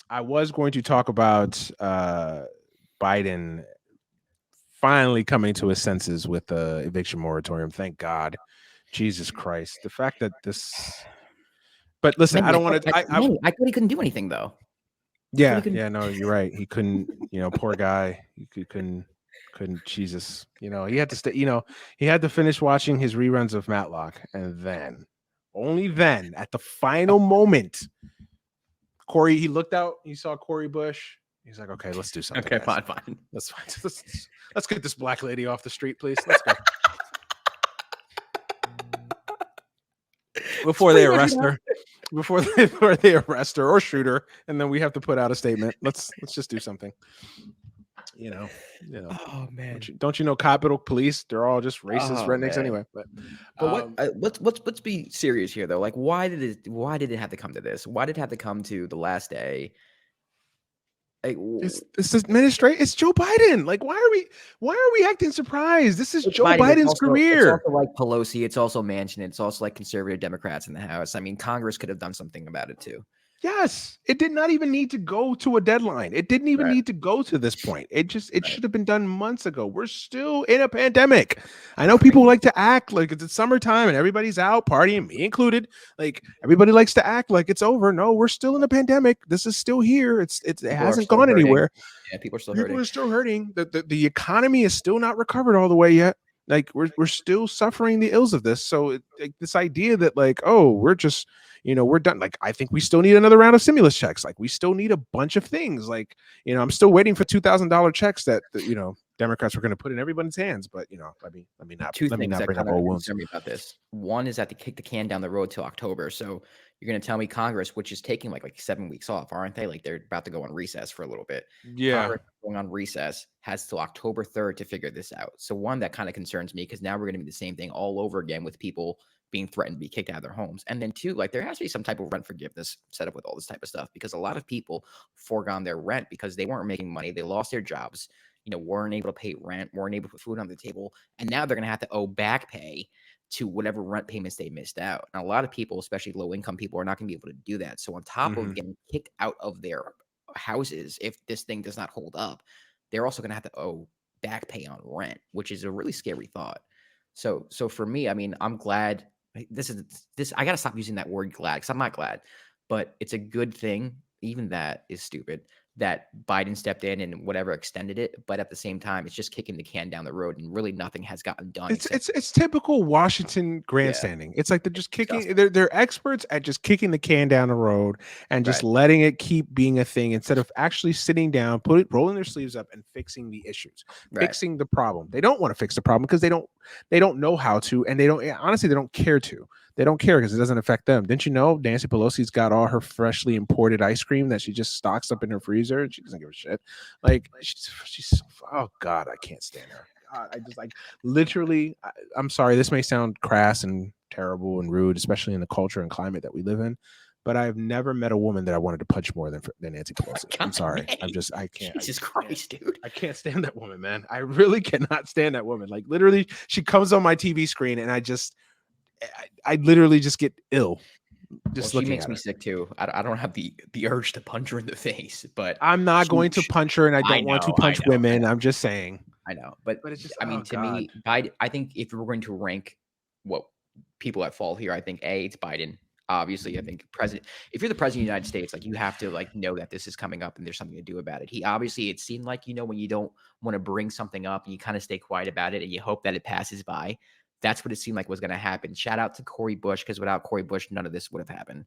I was going to talk about Biden finally coming to his senses with the eviction moratorium. Thank God. Jesus Christ. The fact that this but listen, I Manny, don't want to I thought he couldn't do anything though. yeah, no, you're right. He couldn't, poor guy. Couldn't Jesus. He had to stay, he had to finish watching his reruns of Matlock and then only then at the final moment Corey, he looked out, he saw Cori Bush. He's like, okay, let's do something. Okay, Guys. fine. Let's fine. Let's get this black lady off the street, please. Let's go. Before they arrest her. Before they arrest her or shoot her, and then we have to put out a statement. Let's just do something. Oh man, don't you know Capitol Police? They're all just racist rednecks anyway. But let's be serious here though. Like, why did it have to come to this? Why did it have to come to the last day? Like, this administration, it's Joe Biden. Like, why are we acting surprised? This is Joe Biden's career. It's also like Pelosi. It's also Manchin. It's also like conservative Democrats in the House. I mean, Congress could have done something about it too. Yes, it did not even need to go to a deadline. It didn't even need to go to this point. It should have been done months ago. We're still in a pandemic. I know people like to act like it's summertime and everybody's out partying, me included. Like everybody likes to act like it's over. No, we're still in a pandemic. This is still here. It hasn't gone anywhere. Yeah, people are still hurting. People are still hurting. The economy is still not recovered all the way yet. Like we're still suffering the ills of this. So this idea that like, oh, we're just we're done. Like, I think we still need another round of stimulus checks. Like, we still need a bunch of things. Like, I'm still waiting for $2,000 checks that Democrats were going to put in everybody's hands. But let me not two let me things not that bring up kind of old wounds. concern me about this. One is that they kick the can down the road till October. So you're going to tell me Congress, which is taking like 7 weeks off, aren't they? Like they're about to go on recess for a little bit. Yeah, Congress going on recess has till October 3rd to figure this out. So one, that kind of concerns me because now we're going to be the same thing all over again with people being threatened to be kicked out of their homes. And then two, like there has to be some type of rent forgiveness set up with all this type of stuff because a lot of people foregone their rent because they weren't making money. They lost their jobs, weren't able to pay rent, weren't able to put food on the table. And now they're going to have to owe back pay to whatever rent payments they missed out. And a lot of people, especially low income people, are not going to be able to do that. So on top of getting kicked out of their houses, if this thing does not hold up, they're also going to have to owe back pay on rent, which is a really scary thought. So for me, I mean, I'm glad this. I got to stop using that word glad because I'm not glad, but it's a good thing. Even that is stupid that Biden stepped in and whatever extended it. But at the same time, it's just kicking the can down the road and really nothing has gotten done. It's typical Washington grandstanding. It's like they're just kicking. They're experts at just kicking the can down the road and just letting it keep being a thing instead of actually sitting down, rolling their sleeves up and fixing the issues, fixing the problem. They don't want to fix the problem because they don't know how to, and they don't care to. They don't care because it doesn't affect them. Didn't you know Nancy Pelosi's got all her freshly imported ice cream that she just stocks up in her freezer and she doesn't give a shit. Like she's oh God, I can't stand her. God, I just like literally. I'm sorry, this may sound crass and terrible and rude, especially in the culture and climate that we live in. But I've never met a woman that I wanted to punch more than Nancy Pelosi. God, I'm sorry. Man. I can't. Jesus Christ, dude. I can't stand that woman, man. I really cannot stand that woman. Like literally, she comes on my TV screen and I literally just get ill. She makes me sick too. I don't have the urge to punch her in the face, but I'm not going to punch her, and I don't want to punch women. I'm just saying. I know, but it's just. I mean, to me, Biden. I think if we're going to rank what people at fault here, I think it's Biden. Obviously, I think if you're the president of the United States, like you have to know that this is coming up and there's something to do about it. He obviously, it seemed like when you don't want to bring something up and you kind of stay quiet about it and you hope that it passes by. That's what it seemed like was going to happen. Shout out to Cori Bush because without Cori Bush, none of this would have happened.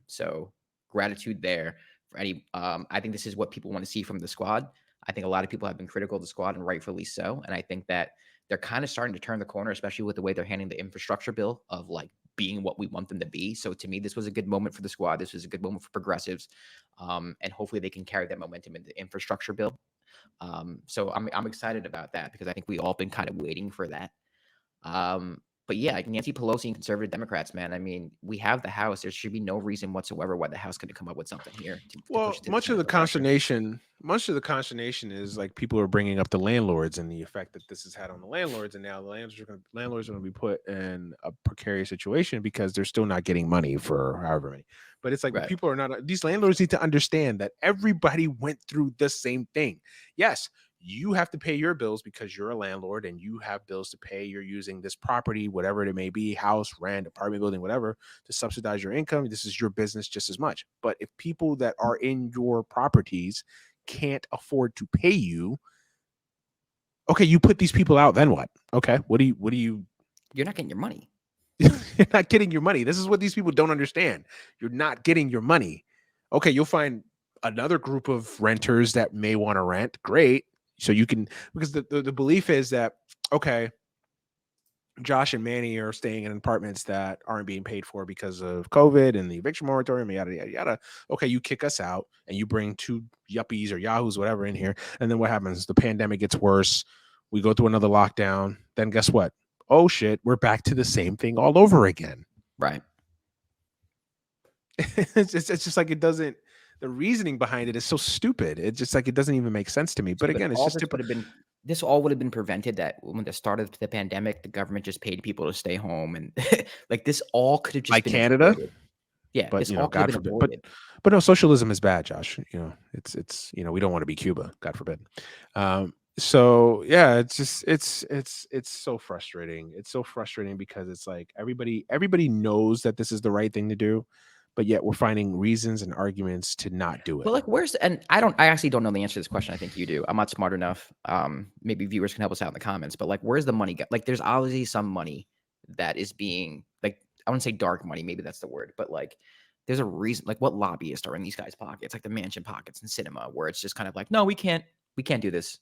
So gratitude there for any. I think this is what people want to see from the squad. I think a lot of people have been critical of the squad and rightfully so. And I think that they're kind of starting to turn the corner, especially with the way they're handling the infrastructure bill of like being what we want them to be. So to me, this was a good moment for the squad. This was a good moment for progressives. And hopefully they can carry that momentum in the infrastructure bill. So I'm excited about that because I think we all been kind of waiting for that. But yeah, like Nancy Pelosi and conservative Democrats, man. I mean, we have the House. There should be no reason whatsoever why the House couldn't come up with something here to push Well, it to the Senate for pressure. much of the consternation is like people are bringing up the landlords and the effect that this has had on the landlords, and now the landlords are going to be put in a precarious situation because they're still not getting money for however many. But it's like Right. people are not. These landlords need to understand that everybody went through the same thing. Yes, you have to pay your bills because you're a landlord and you have bills to pay. You're using this property, whatever it may be, house, rent, apartment building, whatever, to subsidize your income. This is your business just as much. But if people that are in your properties can't afford to pay you, okay, you put these people out, then what? Okay, what do you You're not getting your money. you're not getting your money. This is what these people don't understand. You're not getting your money. Okay, you'll find another group of renters that may want to rent. Great. So you can, because the belief is that, okay, Josh and Manny are staying in apartments that aren't being paid for because of COVID and the eviction moratorium, yada, yada, yada. Okay, you kick us out and you bring two yuppies or yahoos, whatever, in here. And then what happens? The pandemic gets worse. We go through another lockdown. Then guess what? Oh, shit, we're back to the same thing all over again. Right. It's just like it doesn't, the reasoning behind it is so stupid. It's just like it doesn't even make sense to me. But again, it's just this all would have been prevented that when the start of the pandemic, the government just paid people to stay home, and like this all could have just like been Canada. avoided. Yeah, But this you know, all could have God been forbid. avoided. But no, socialism is bad, Josh. You know, it's you know, we don't want to be Cuba, God forbid. So yeah, it's just it's so frustrating. It's so frustrating because it's like everybody knows that this is the right thing to do, but yet we're finding reasons and arguments to not do it. But like, I actually don't know the answer to this question. I think you do. I'm not smart enough. Maybe viewers can help us out in the comments. But like, where's the money go? Like, there's obviously some money that is being like, I wouldn't say dark money. Maybe that's the word. But like, there's a reason. Like, what lobbyists are in these guys' pockets? Like the mansion pockets in cinema, where it's just kind of like, no, we can't do this.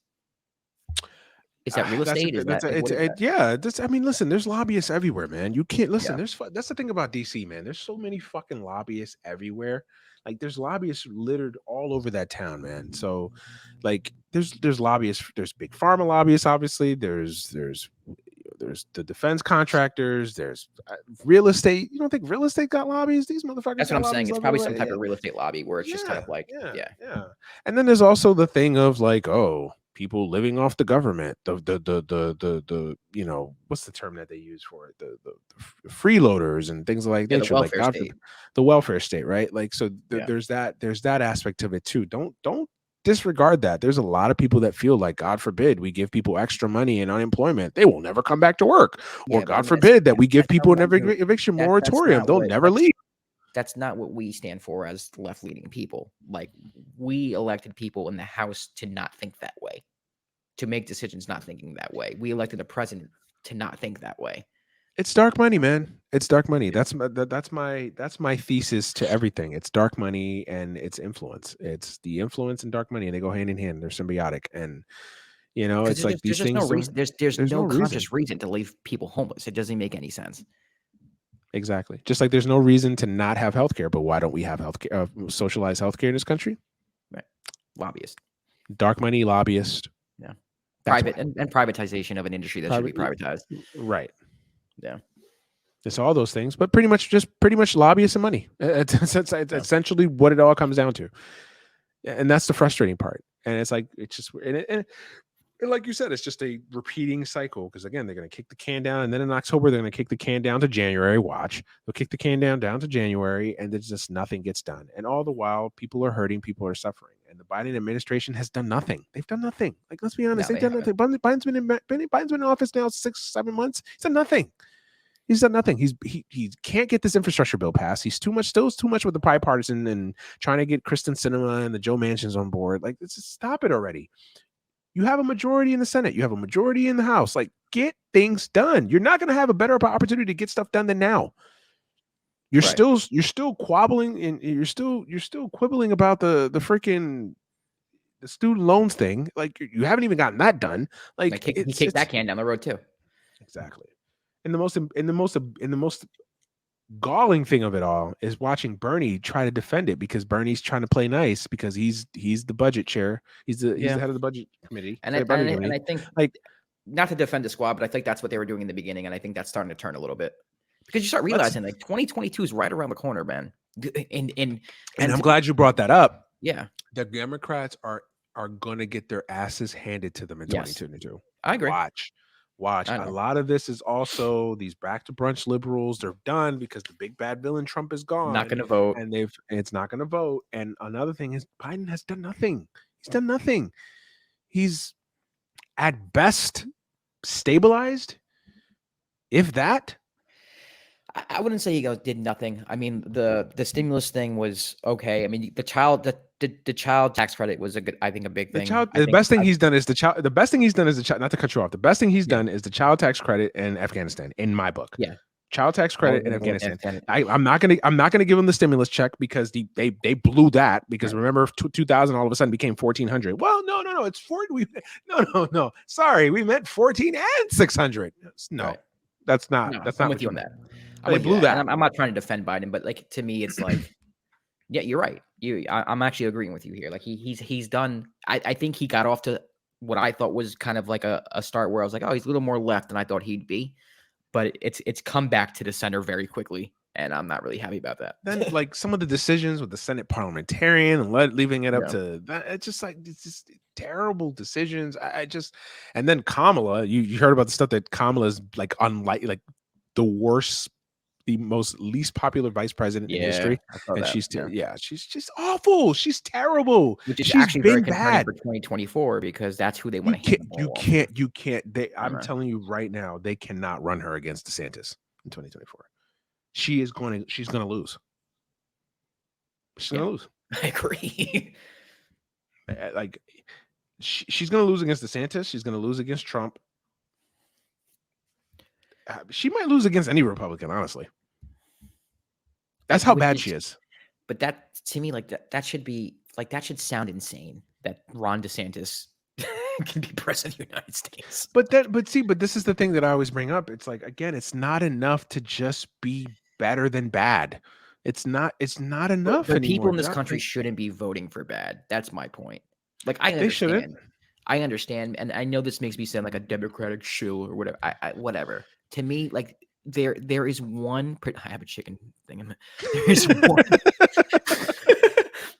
Is that real estate? Yeah. I mean, listen, there's lobbyists everywhere, man. You can't listen. Yeah. That's the thing about DC, man. There's so many fucking lobbyists everywhere. Like, there's lobbyists littered all over that town, man. So, like, there's lobbyists. There's big pharma lobbyists, obviously. There's the defense contractors. There's real estate. You don't think real estate got lobbies? These motherfuckers. That's what I'm saying. It's probably some type of real estate lobby where it's just kind of like, yeah. And then there's also the thing of like, oh, people living off the government, the you know, what's the term that they use for it? The freeloaders and things like that. The welfare state. The welfare state, right? Like, so there's that aspect of it too. Don't disregard that. There's a lot of people that feel like, God forbid, we give people extra money and unemployment, they will never come back to work. Or God forbid that we give people an eviction moratorium, they'll never leave. That's not what we stand for as left-leaning people. Like, we elected people in the House to not think that way, to make decisions not thinking that way. We elected a president to not think that way. It's dark money, man. It's dark money. That's my thesis to everything. It's dark money and it's influence. It's the influence and dark money, and they go hand in hand. They're symbiotic, and you know, it's like these things. There's no conscious reason to leave people homeless. It doesn't make any sense. Exactly. Just like there's no reason to not have healthcare, but why don't we have healthcare, socialized healthcare in this country? Right. Lobbyist. Dark money, lobbyist. Yeah. Private and privatization of an industry that should be privatized. Right. Yeah. It's all those things, but pretty much lobbyists and money. It's essentially what it all comes down to. And that's the frustrating part. And it's like, it's just, and like you said, it's just a repeating cycle because, again, they're going to kick the can down. And then in October, they're going to kick the can down to January. Watch. They'll kick the can down to January, and there's just nothing gets done. And all the while, people are hurting. People are suffering. And the Biden administration has done nothing. They've done nothing. Like, let's be honest. They've done nothing. Biden's been in office now 6-7 months. He's done nothing. He's done nothing. He can't get this infrastructure bill passed. He's too much with the bipartisan and trying to get Kristen Sinema and the Joe Manchins on board. Like, let's just stop it already. You have a majority in the Senate. You have a majority in the House. Like, get things done. You're not going to have a better opportunity to get stuff done than now. You're still quabbling and you're still quibbling about the freaking the student loans thing. Like, you haven't even gotten that done. Like, he kicked that can down the road too. Exactly. And the most galling thing of it all is watching Bernie try to defend it because Bernie's trying to play nice because he's the budget chair. He's the head of the budget committee. And I think, like, not to defend the squad, but I think that's what they were doing in the beginning, and I think that's starting to turn a little bit because you start realizing like 2022 is right around the corner, man. And I'm glad you brought that up. Yeah, the Democrats are going to get their asses handed to them in 2022. I agree. Watch. A lot of this is also these back to brunch liberals. They're done because the big bad villain Trump is gone. Not going to vote, and it's not going to vote. And another thing is Biden has done nothing. He's done nothing. He's at best stabilized, if that. I wouldn't say he did nothing. I mean, the stimulus thing was okay. I mean, the child tax credit was a big thing. The best thing he's done is the child. The best thing he's done is the child. Not to cut you off. The best thing he's done is the child tax credit in Afghanistan. In my book, child tax credit in Afghanistan. I'm not gonna give him the stimulus check because they blew that because remember 2000 all of a sudden became 1400. Well, no, it's 40. No. Sorry, we meant 14 and 600. No, that's not. No, that's I'm not with you on that. They blew that. I'm not trying to defend Biden, but like to me, it's like, yeah, you're right. I'm actually agreeing with you here. Like he's done. I think he got off to what I thought was kind of like a start where I was like, oh, he's a little more left than I thought he'd be, but it's come back to the center very quickly, and I'm not really happy about that. Then like some of the decisions with the Senate parliamentarian and leaving it up to that, it's just terrible decisions. And then Kamala, you heard about the stuff that Kamala's like like the worst, the most least popular vice president in history, and she's just awful. She's terrible. Which is she's actually very concerning for 2024 because that's who they want to hand the ball off. I'm telling you right now, they cannot run her against DeSantis in 2024. She's going to lose. She's going to lose. I agree. Like she's going to lose against DeSantis. She's going to lose against Trump. She might lose against any Republican, honestly. That's how bad she is. But that, to me, like that should be like that should sound insane that Ron DeSantis can be president of the United States. But this is the thing that I always bring up. It's like, again, it's not enough to just be better than bad. It's not enough. But people in this country shouldn't be voting for bad. That's my point. Like I understand, and I know this makes me sound like a Democratic shill or whatever. Whatever. To me, like there is one. I have a chicken thing. There is one.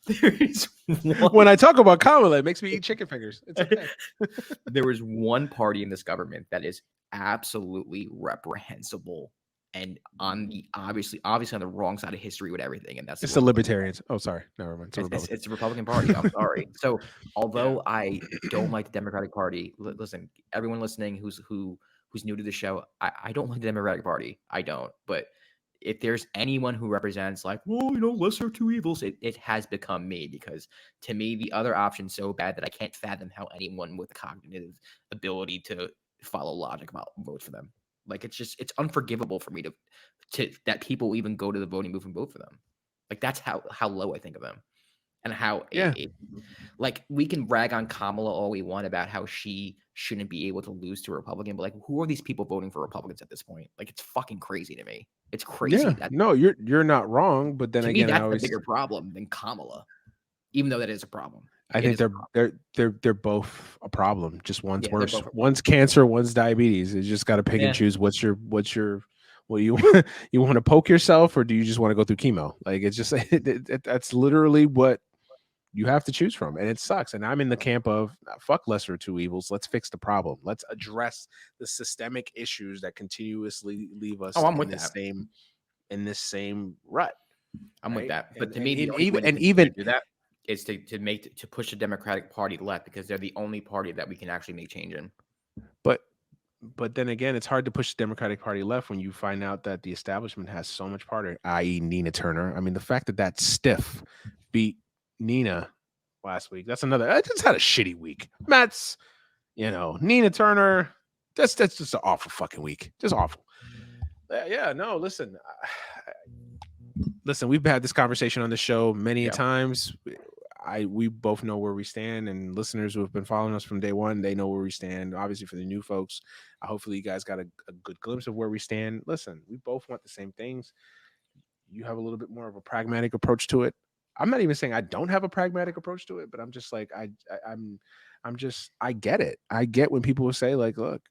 There is one. When I talk about Kamala, it makes me eat chicken fingers. It's okay. There is one party in this government that is absolutely reprehensible and on the obviously on the wrong side of history with everything, and that's the Libertarians. Oh, sorry, never mind. It's the Republican Party. I'm sorry. So, although I don't like the Democratic Party, listen, everyone listening who's new to the show, I don't like the Democratic Party. I don't. But if there's anyone who represents like, well, lesser of two evils, it has become me because to me the other option's so bad that I can't fathom how anyone with cognitive ability to follow logic vote for them. Like it's unforgivable for me to that people even go to the voting booth and vote for them. Like that's how low I think of them, and how like we can rag on Kamala all we want about how she shouldn't be able to lose to a Republican, but like who are these people voting for Republicans at this point? Like it's fucking crazy to me. It's crazy. Yeah, no, you're not wrong, but then again, that's a bigger problem than Kamala, even though that is a problem. I think they're both a problem. Just one's worse. One's cancer, one's diabetes. You just got to pick and choose. What you you want to poke yourself, or do you just want to go through chemo? Like it's just that's literally what you have to choose from, and it sucks. And I'm in the camp of fuck lesser of two evils. Let's fix the problem. Let's address the systemic issues that continuously leave us in this same rut. I'm with that, but to me, even do that is to push the Democratic Party left because they're the only party that we can actually make change in. But then again, it's hard to push the Democratic Party left when you find out that the establishment has so much part of it, i.e. Nina Turner. I mean, the fact that stiff beat Nina last week, that's another. I just had a shitty week. Matt's, Nina Turner, that's just an awful fucking week. Just awful. Yeah, no, listen, we've had this conversation on the show many times. We both know where we stand, and listeners who have been following us from day one, they know where we stand. Obviously, for the new folks, hopefully you guys got a good glimpse of where we stand. Listen, we both want the same things. You have a little bit more of a pragmatic approach to it. I'm not even saying I don't have a pragmatic approach to it, but I'm just like I'm I get it. I get when people will say like, look,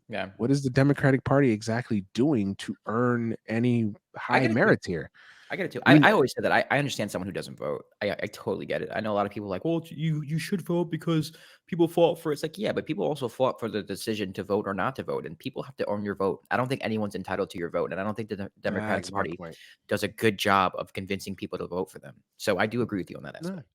Yeah. what is the Democratic Party exactly doing to earn any I high get it too. merits here? I get it too. I mean, I always say that. I understand someone who doesn't vote. I totally get it. I know a lot of people are like, well, you should vote because people fought for it. It's like, yeah, but people also fought for the decision to vote or not to vote, and people have to own your vote. I don't think anyone's entitled to your vote, and I don't think the Democratic that's my Party point. does a good job of convincing people to vote for them. So I do agree with you on that No, aspect.